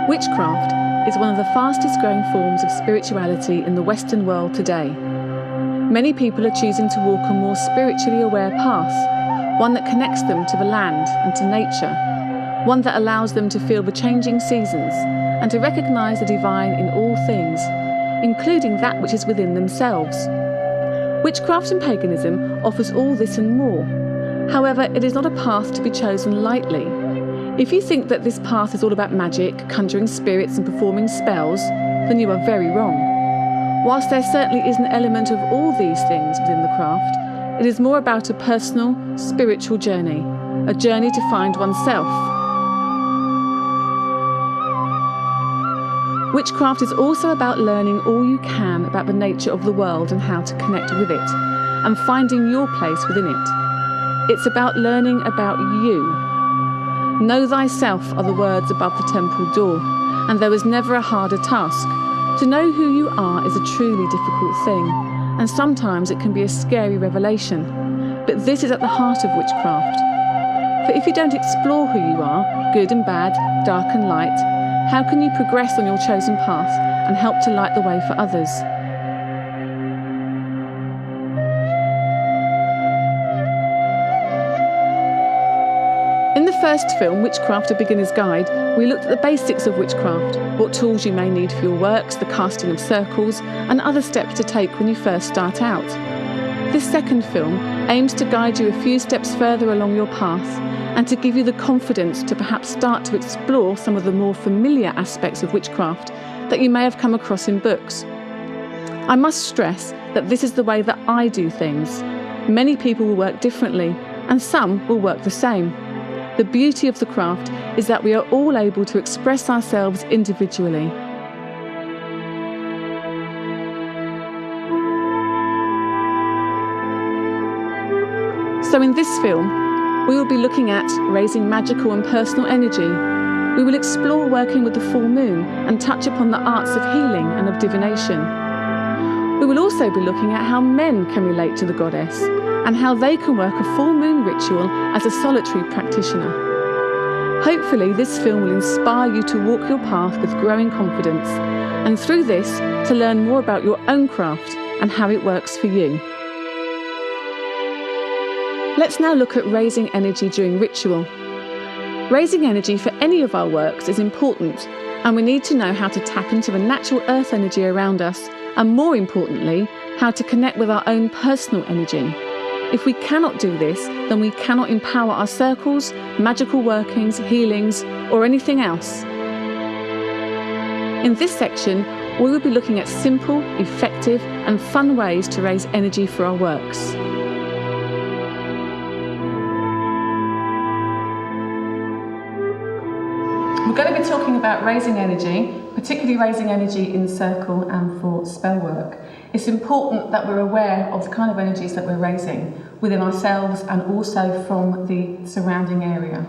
Witchcraft is one of the fastest growing forms of spirituality in the Western world today. Many people are choosing to walk a more spiritually aware path, one that connects them to the land and to nature, one that allows them to feel the changing seasons and to recognise the divine in all things, including that which is within themselves. Witchcraft and paganism offers all this and more. However, it is not a path to be chosen lightly. If you think that this path is all about magic, conjuring spirits and performing spells, then you are very wrong. Whilst there certainly is an element of all these things within the craft, it is more about a personal, spiritual journey, a journey to find oneself. Witchcraft is also about learning all you can about the nature of the world and how to connect with it, and finding your place within it. It's about learning about you. Know thyself are the words above the temple door, and there was never a harder task. To know who you are is a truly difficult thing, and sometimes it can be a scary revelation. But this is at the heart of witchcraft. For if you don't explore who you are, good and bad, dark and light, how can you progress on your chosen path and help to light the way for others? In the first film, Witchcraft: A Beginner's Guide, we looked at the basics of witchcraft, what tools you may need for your works, the casting of circles, and other steps to take when you first start out. This second film aims to guide you a few steps further along your path and to give you the confidence to perhaps start to explore some of the more familiar aspects of witchcraft that you may have come across in books. I must stress that this is the way that I do things. Many people will work differently, and some will work the same. The beauty of the craft is that we are all able to express ourselves individually. So in this film, we will be looking at raising magical and personal energy. We will explore working with the full moon and touch upon the arts of healing and of divination. We will also be looking at how men can relate to the goddess and how they can work a full moon ritual as a solitary practitioner. Hopefully this film will inspire you to walk your path with growing confidence, and through this to learn more about your own craft and how it works for you. Let's now look at raising energy during ritual. Raising energy for any of our works is important, and we need to know how to tap into the natural earth energy around us, and more importantly, how to connect with our own personal energy. If we cannot do this, then we cannot empower our circles, magical workings, healings, or anything else. In this section, we will be looking at simple, effective, and fun ways to raise energy for our works. We're going to be talking about raising energy, particularly raising energy in circle and for spell work. It's important that we're aware of the kind of energies that we're raising within ourselves and also from the surrounding area.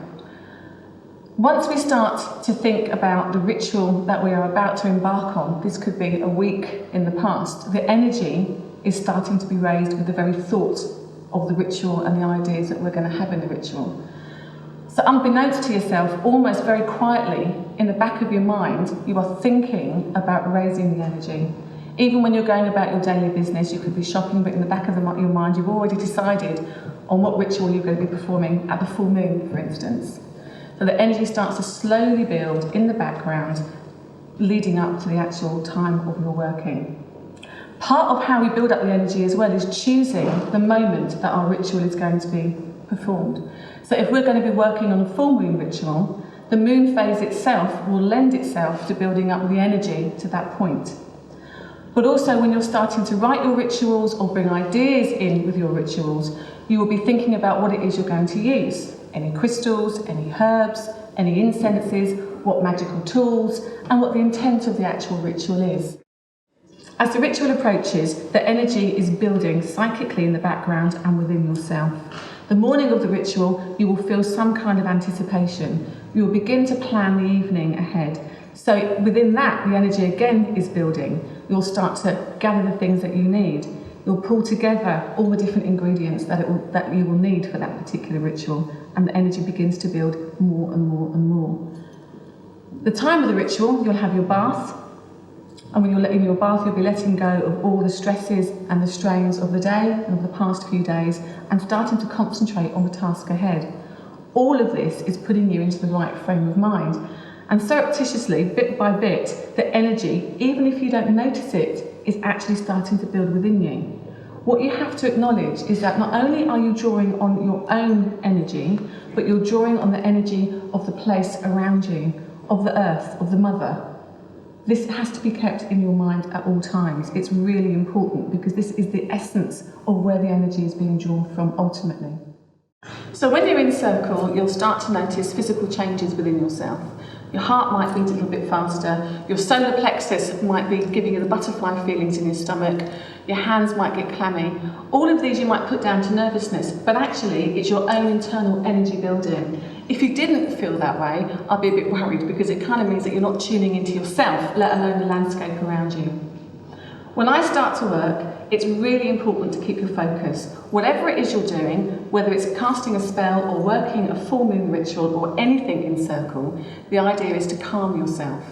Once we start to think about the ritual that we are about to embark on, this could be a week in the past, the energy is starting to be raised with the very thought of the ritual and the ideas that we're going to have in the ritual. So unbeknownst to yourself, almost very quietly, in the back of your mind, you are thinking about raising the energy. Even when you're going about your daily business, you could be shopping, but in the back of your mind, you've already decided on what ritual you're going to be performing at the full moon, for instance. So the energy starts to slowly build in the background, leading up to the actual time of your working. Part of how we build up the energy as well is choosing the moment that our ritual is going to be performed. So if we're going to be working on a full moon ritual, the moon phase itself will lend itself to building up the energy to that point. But also when you're starting to write your rituals or bring ideas in with your rituals, you will be thinking about what it is you're going to use. Any crystals, any herbs, any incenses, what magical tools, and what the intent of the actual ritual is. As the ritual approaches, the energy is building psychically in the background and within yourself. The morning of the ritual, you will feel some kind of anticipation. You will begin to plan the evening ahead. So within that, the energy again is building. You'll start to gather the things that you need. You'll pull together all the different ingredients that you will need for that particular ritual, and the energy begins to build more and more and more. The time of the ritual, you'll have your bath, and when you're in your bath, you'll be letting go of all the stresses and the strains of the day and of the past few days, and starting to concentrate on the task ahead. All of this is putting you into the right frame of mind. And surreptitiously, bit by bit, the energy, even if you don't notice it, is actually starting to build within you. What you have to acknowledge is that not only are you drawing on your own energy, but you're drawing on the energy of the place around you, of the earth, of the mother. This has to be kept in your mind at all times. It's really important because this is the essence of where the energy is being drawn from ultimately. So when you're in circle, you'll start to notice physical changes within yourself. Your heart might beat a little bit faster, your solar plexus might be giving you the butterfly feelings in your stomach, your hands might get clammy. All of these you might put down to nervousness, but actually it's your own internal energy building. If you didn't feel that way, I'd be a bit worried because it kind of means that you're not tuning into yourself, let alone the landscape around you. When I start to work, it's really important to keep your focus. Whatever it is you're doing, whether it's casting a spell or working a full moon ritual or anything in circle, the idea is to calm yourself.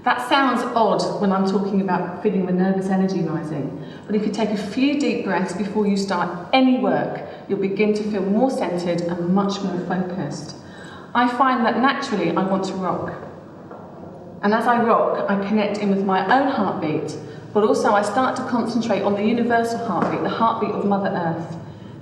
That sounds odd when I'm talking about feeling the nervous energy rising, but if you take a few deep breaths before you start any work, you'll begin to feel more centred and much more focused. I find that naturally I want to rock. And as I rock, I connect in with my own heartbeat, but also I start to concentrate on the universal heartbeat, the heartbeat of Mother Earth.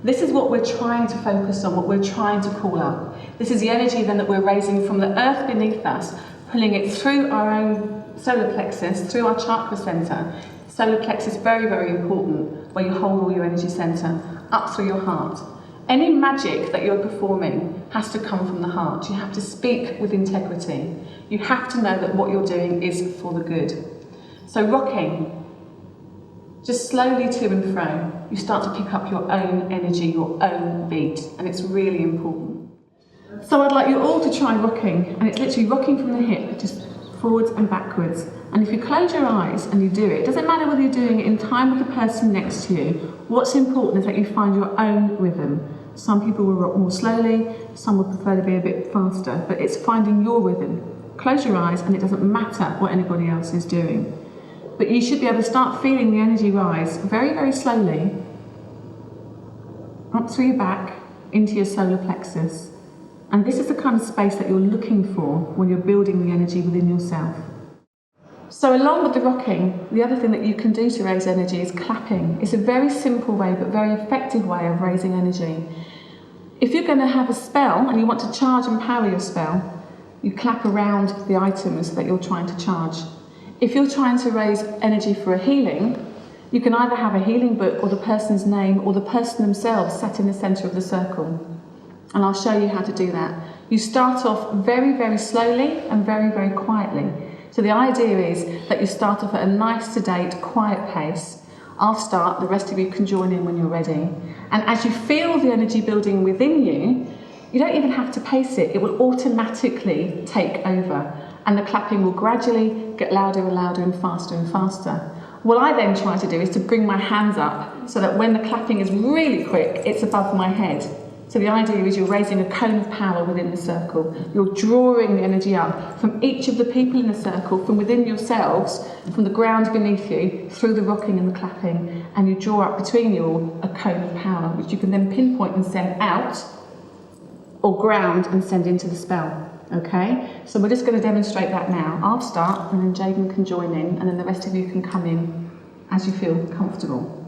This is what we're trying to focus on, what we're trying to call up. This is the energy then that we're raising from the earth beneath us, pulling it through our own solar plexus, through our chakra centre. Solar plexus, very, very important, where you hold all your energy centre, up through your heart. Any magic that you're performing has to come from the heart. You have to speak with integrity. You have to know that what you're doing is for the good. So rocking, just slowly to and fro, you start to pick up your own energy, your own beat, and it's really important. So I'd like you all to try rocking, and it's literally rocking from the hip, just forwards and backwards. And if you close your eyes and you do it, it doesn't matter whether you're doing it in time with the person next to you, what's important is that you find your own rhythm. Some people will rock more slowly, some will prefer to be a bit faster, but it's finding your rhythm. Close your eyes and it doesn't matter what anybody else is doing. But you should be able to start feeling the energy rise very, very slowly, up through your back, into your solar plexus. And this is the kind of space that you're looking for when you're building the energy within yourself. So along with the rocking, the other thing that you can do to raise energy is clapping. It's a very simple way, but very effective way of raising energy. If you're going to have a spell and you want to charge and power your spell, you clap around the items that you're trying to charge. If you're trying to raise energy for a healing, you can either have a healing book or the person's name or the person themselves sat in the centre of the circle. And I'll show you how to do that. You start off very, very slowly and very, very quietly. So the idea is that you start off at a nice, sedate, quiet pace. I'll start, the rest of you can join in when you're ready. And as you feel the energy building within you, you don't even have to pace it. It will automatically take over. And the clapping will gradually get louder and louder and faster. What I then try to do is to bring my hands up so that when the clapping is really quick, it's above my head. So the idea is you're raising a cone of power within the circle. You're drawing the energy up from each of the people in the circle, from within yourselves, from the ground beneath you, through the rocking and the clapping, and you draw up between you all a cone of power, which you can then pinpoint and send out, or ground and send into the spell. Okay, so we're just going to demonstrate that now. I'll start and then Jaden can join in and then the rest of you can come in as you feel comfortable.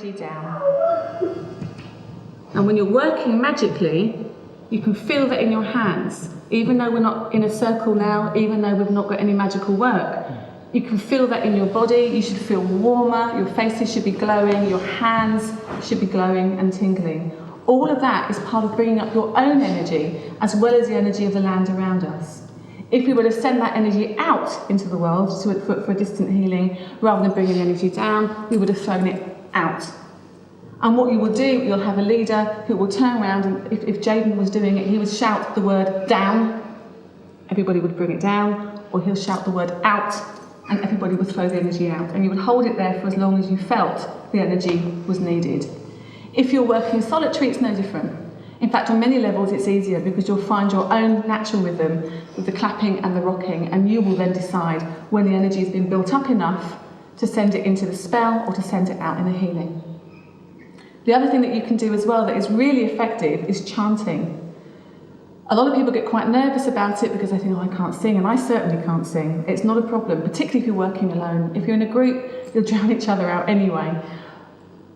energy down. And when you're working magically, you can feel that in your hands. Even though we're not in a circle now, even though we've not got any magical work, you can feel that in your body. You should feel warmer, your faces should be glowing, your hands should be glowing and tingling. All of that is part of bringing up your own energy as well as the energy of the land around us. If we were to send that energy out into the world for a distant healing, rather than bringing the energy down, we would have thrown it out. And what you will do, you'll have a leader who will turn around, and if Jaden was doing it, he would shout the word down, everybody would bring it down, or he'll shout the word out, and everybody would throw the energy out. And you would hold it there for as long as you felt the energy was needed. If you're working solitary, it's no different. In fact, on many levels, it's easier because you'll find your own natural rhythm with the clapping and the rocking, and you will then decide when the energy has been built up enough to send it into the spell or to send it out in a healing. The other thing that you can do as well that is really effective is chanting. A lot of people get quite nervous about it because they think, oh, I can't sing, and I certainly can't sing. It's not a problem, particularly if you're working alone. If you're in a group, you'll drown each other out anyway.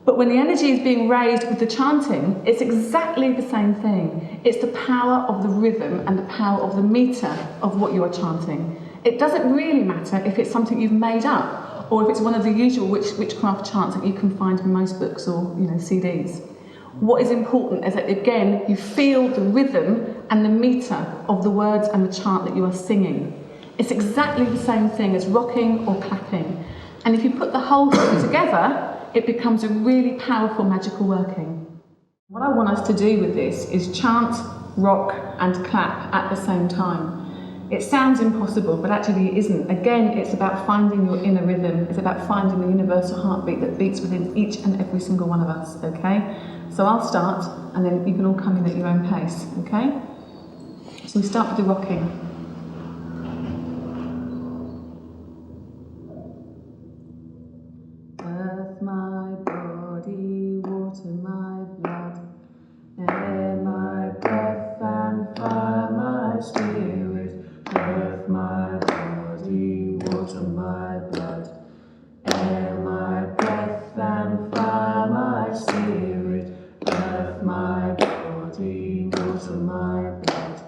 But when the energy is being raised with the chanting, it's exactly the same thing. It's the power of the rhythm and the power of the meter of what you are chanting. It doesn't really matter if it's something you've made up or if it's one of the usual witchcraft chants that you can find in most books or CDs. What is important is that, again, you feel the rhythm and the meter of the words and the chant that you are singing. It's exactly the same thing as rocking or clapping. And if you put the whole thing together, it becomes a really powerful magical working. What I want us to do with this is chant, rock and clap at the same time. It sounds impossible, but actually it isn't. Again, it's about finding your inner rhythm. It's about finding the universal heartbeat that beats within each and every single one of us, okay? So I'll start, and then you can all come in at your own pace, okay? So we start with the rocking. Earth, my body, water, my blood, air, my breath, and fire, my spirit. Earth, my body, water, my blood, air, my breath, and fire, my spirit. Earth, my body, water, my blood,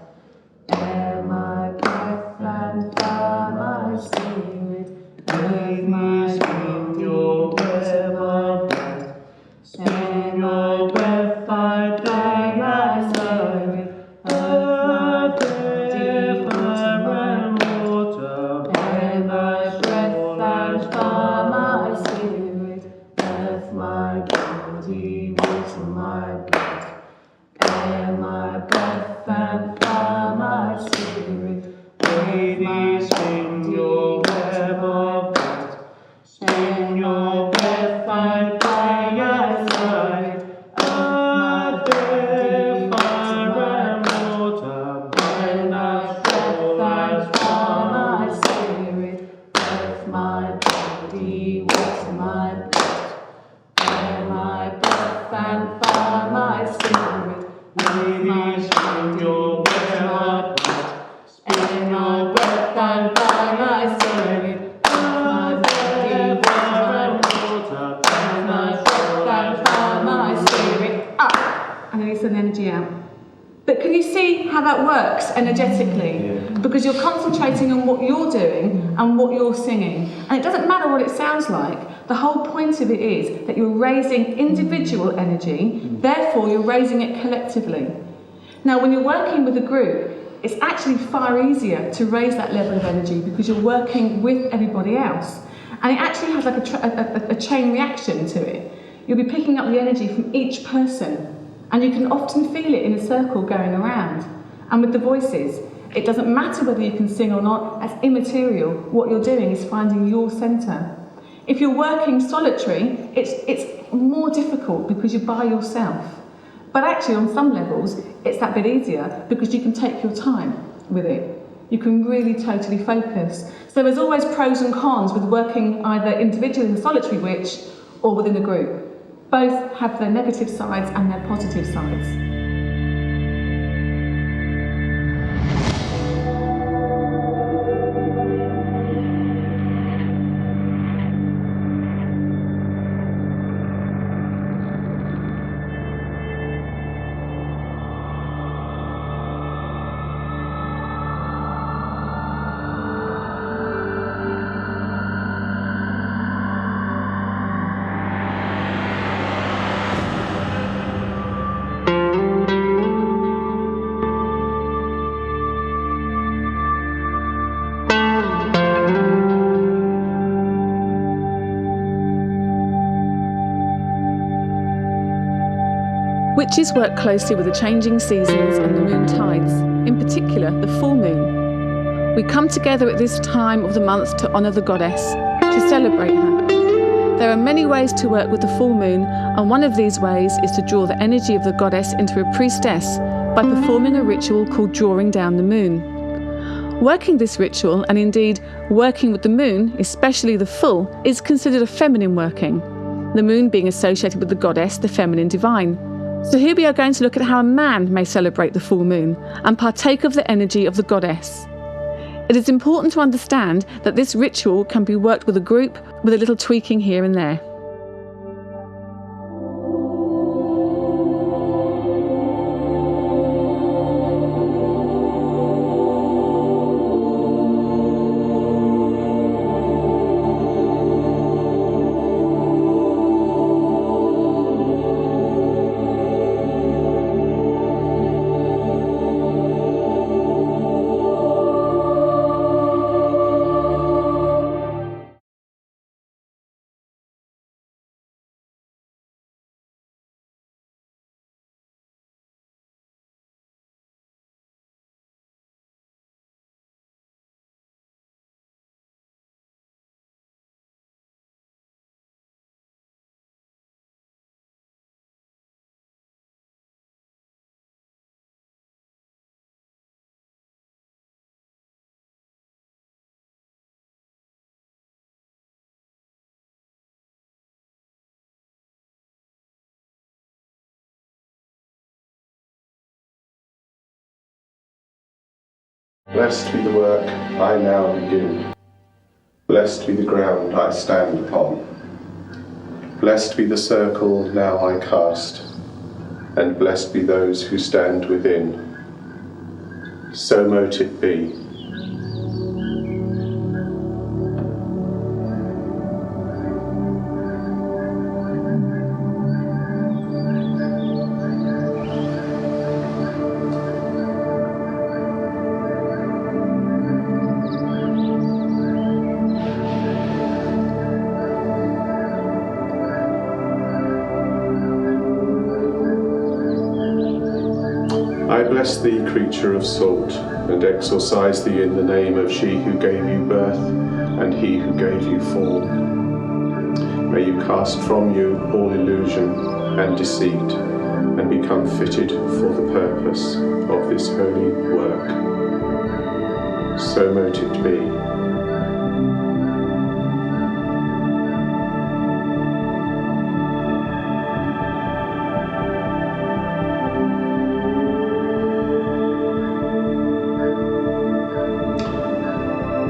air, my breath, and fire, my spirit. Earth, my body, your breath, my blood, spin your breath, I die, my spirit. Earth, air, fire, and water, air, my breath, and fire, my spirit. Earth, my body, water, my blood, air, my breath, and fire, my spirit. Lady, spin your web of light, spin your breath, and fire, light. Earth, air, fire, and water, air, my breath, and fire, my spirit. Earth, my body, water, my blood, air, my breath, and fire, my spirit. Lady, spin your web of light, spin your breath, and fire, my spirit. Earth, air, fire, and water, air, my breath, and fire, my spirit. Up, and then you send the energy out. But can you see how that works energetically? Yeah. Because you're concentrating on what you're doing and what you're singing. And it doesn't matter what it sounds like. The whole point of it is that you're raising individual energy, therefore you're raising it collectively. Now, when you're working with a group, it's actually far easier to raise that level of energy because you're working with everybody else. And it actually has like a chain reaction to it. You'll be picking up the energy from each person. And you can often feel it in a circle going around. And with the voices, it doesn't matter whether you can sing or not, that's immaterial. What you're doing is finding your centre. If you're working solitary, it's more difficult because you're by yourself. But actually, on some levels, it's that bit easier because you can take your time with it. You can really totally focus. So there's always pros and cons with working either individually in a solitary witch or within a group. Both have their negative sides and their positive sides. Witches work closely with the changing seasons and the moon tides, in particular the full moon. We come together at this time of the month to honour the goddess, to celebrate her. There are many ways to work with the full moon, and one of these ways is to draw the energy of the goddess into a priestess by performing a ritual called drawing down the moon. Working this ritual, and indeed working with the moon, especially the full, is considered a feminine working, the moon being associated with the goddess, the feminine divine. So here we are going to look at how a man may celebrate the full moon and partake of the energy of the goddess. It is important to understand that this ritual can be worked with a group with a little tweaking here and there. Blessed be the work I now begin. Blessed be the ground I stand upon. Blessed be the circle now I cast, and blessed be those who stand within. So mote it be. I bless thee, creature of salt, and exorcise thee in the name of she who gave you birth and he who gave you form. May you cast from you all illusion and deceit, and become fitted for the purpose of this holy work. So mote it be.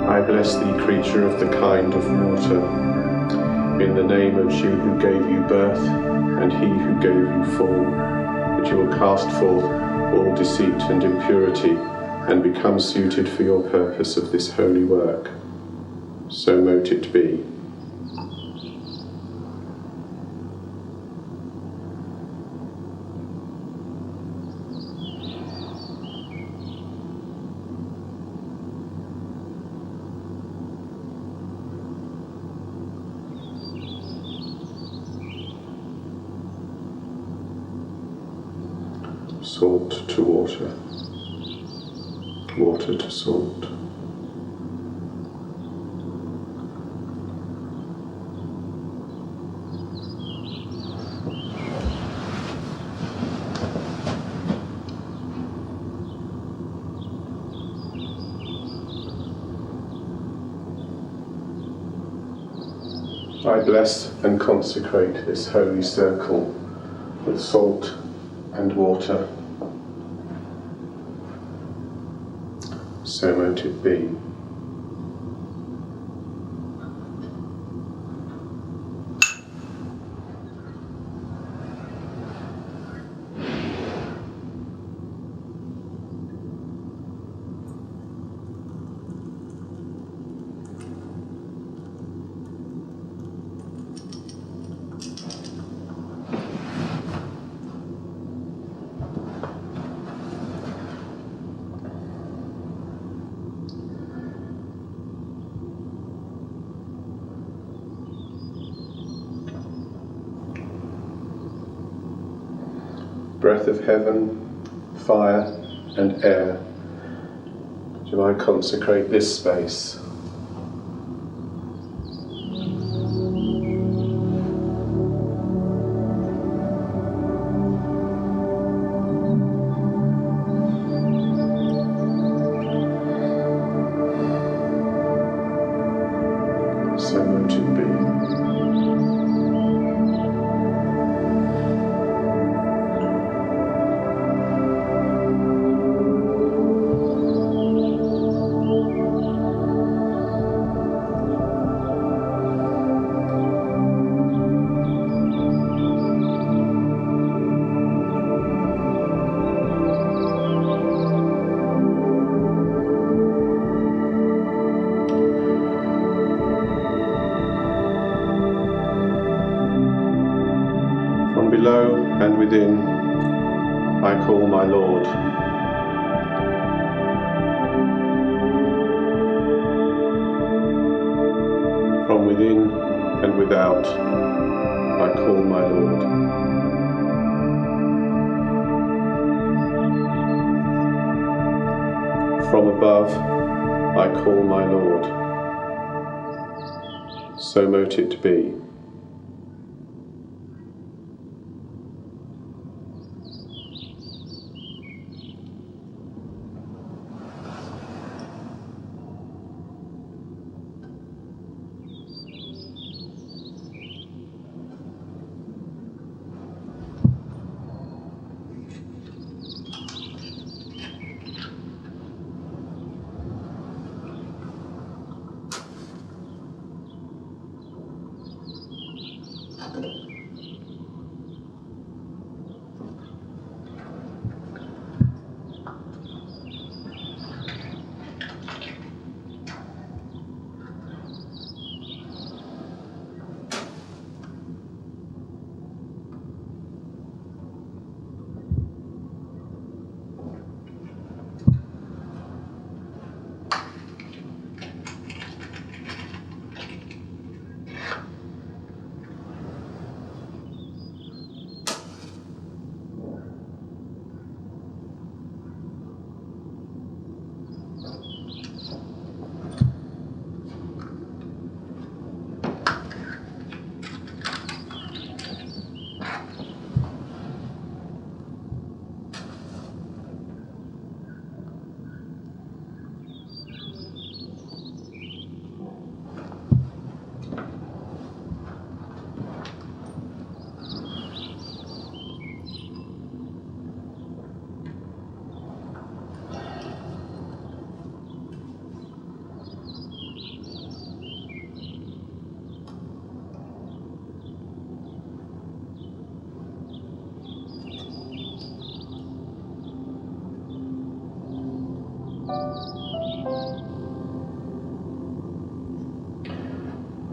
I bless thee, creature of the kind of water, in the name of she who gave you birth and he who gave you form, that you will cast forth all deceit and impurity and become suited for your purpose of this holy work. So mote it be. Salt to water, water to salt. I bless and consecrate this holy circle with salt and water. So mote it be. breath of heaven, fire and air, do I consecrate this space. So mote it be. From below and within, I call my Lord. From within and without, I call my Lord. From above, I call my Lord. So mote it be.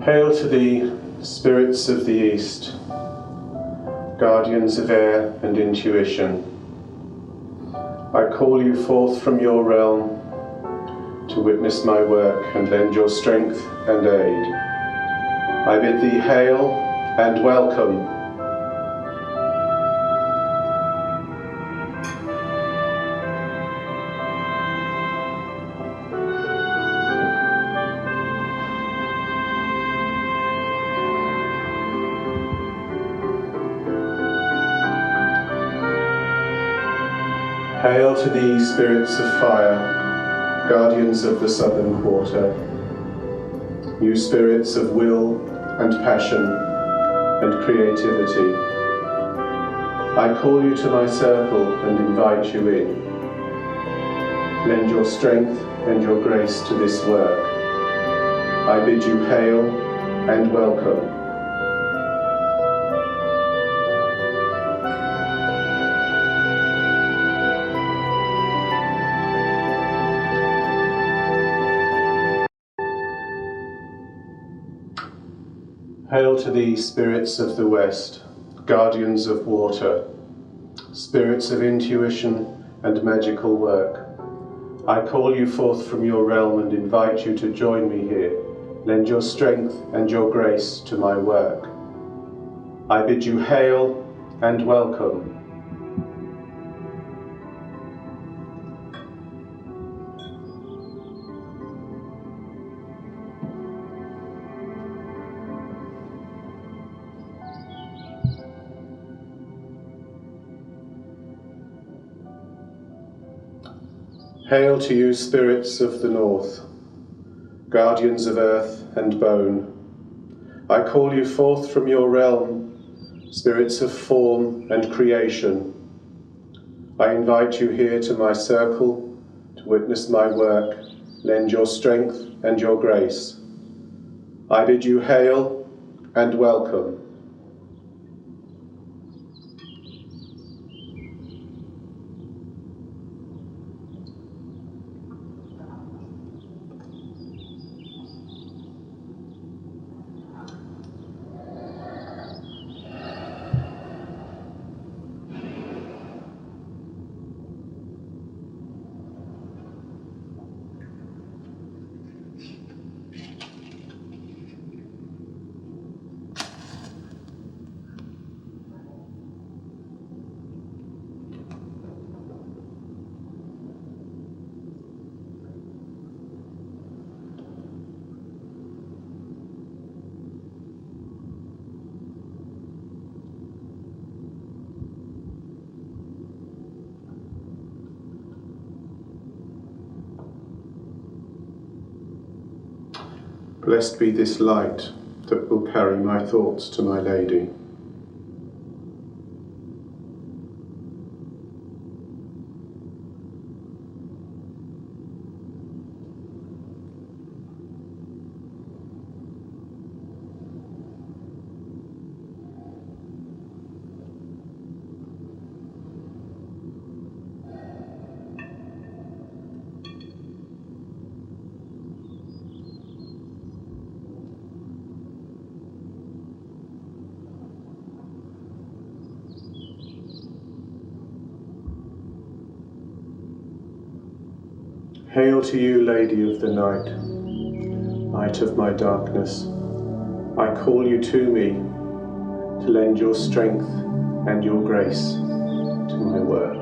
Hail to thee, spirits of the East, guardians of air and intuition. I call you forth from your realm to witness my work and lend your strength and aid. I bid thee hail and welcome. Hail to thee, spirits of fire, guardians of the southern quarter, you spirits of will and passion and creativity. I call you to my circle and invite you in. Lend your strength and your grace to this work. I bid you hail and welcome. Hail to thee, spirits of the West, guardians of water, spirits of intuition and magical work. I call you forth from your realm and invite you to join me here. Lend your strength and your grace to my work. I bid you hail and welcome. Hail to you, spirits of the north, guardians of earth and bone. I call you forth from your realm, spirits of form and creation. I invite you here to my circle to witness my work. Lend your strength and your grace. I bid you hail and welcome. Blessed be this light that will carry my thoughts to my Lady. Hail to you, Lady of the night, light of my darkness. I call you to me to lend your strength and your grace to my work.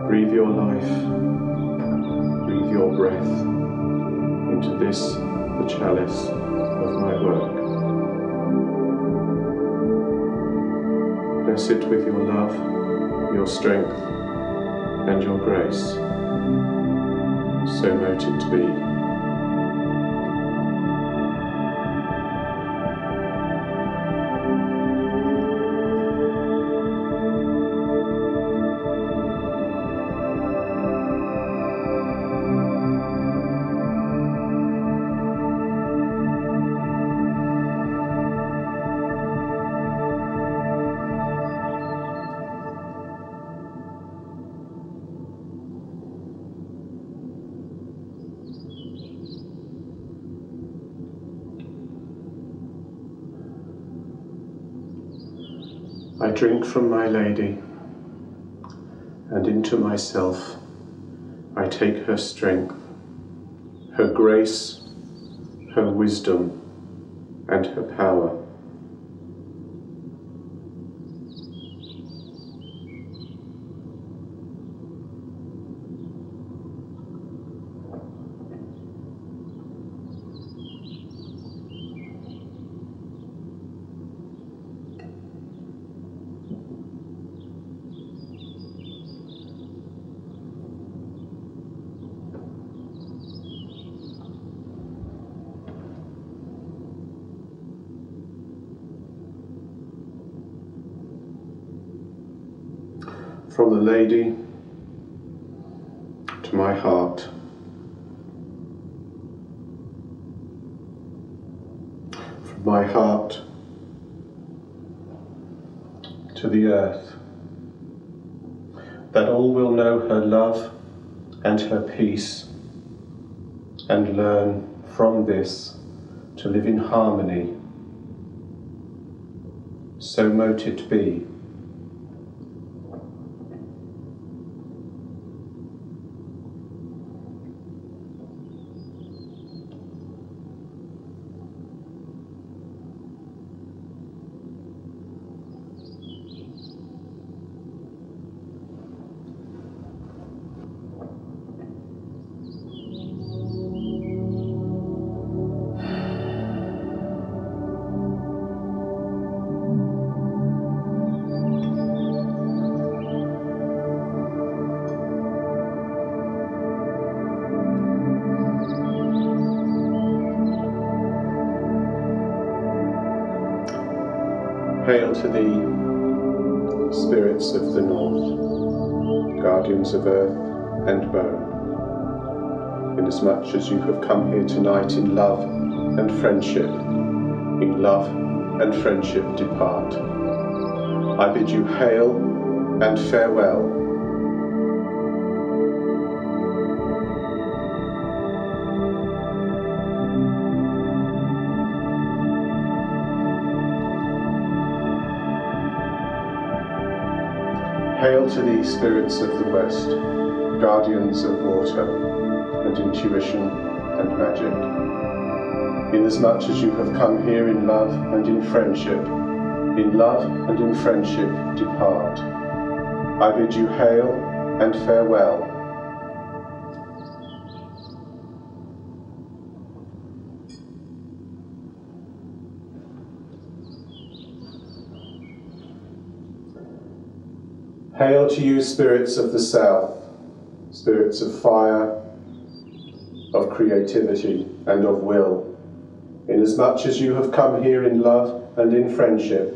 Breathe your life, breathe your breath into this, the chalice of my work. Bless it with your love, your strength, and your grace. So mote it be. I drink from my Lady, and into myself I take her strength, her grace, her wisdom, and her power. From the Lady to my heart, from my heart to the earth, that all will know her love and her peace, and learn from this to live in harmony. So mote it be. Hail to thee, spirits of the north, guardians of earth and bone, inasmuch as you have come here tonight in love and friendship, in love and friendship depart. I bid you hail and farewell. Hail to thee, spirits of the west, guardians of water and intuition and magic, inasmuch as you have come here in love and in friendship, in love and in friendship depart. I bid you hail and farewell. Hail to you, spirits of the south, spirits of fire, of creativity and of will, inasmuch as you have come here in love and in friendship,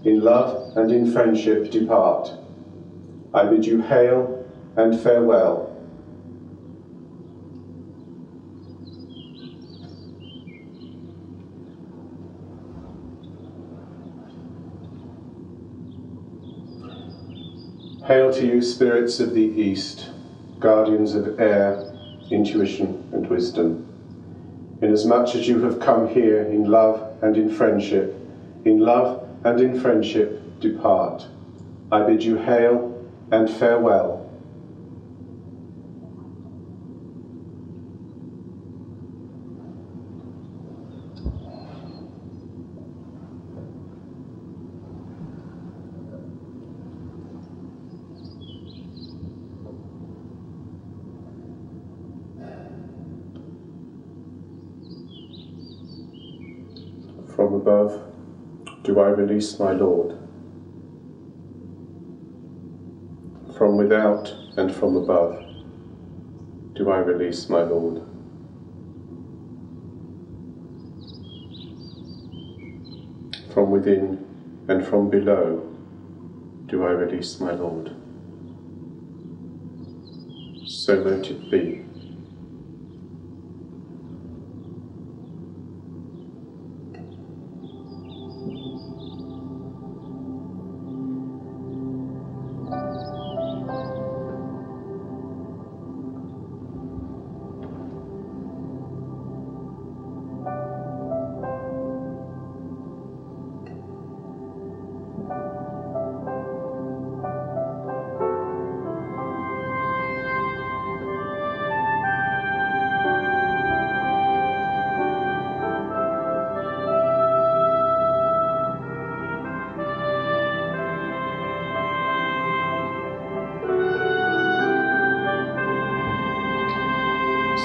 in love and in friendship depart. I bid you hail and farewell. Hail to you, spirits of the east, guardians of air, intuition and wisdom, inasmuch as you have come here in love and in friendship, in love and in friendship depart. I bid you hail and farewell. From above, do I release my Lord. From without and from above, do I release my Lord. From within and from below, do I release my Lord. So let it be.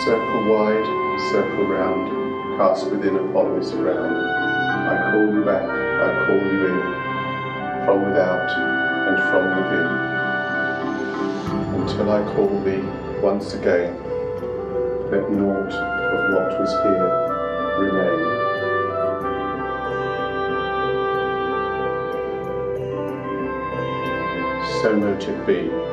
Circle wide, circle round, cast within upon this ground. I call you back, I call you in, from without and from within. Until I call thee once again, let naught of what was here remain. So mote it be.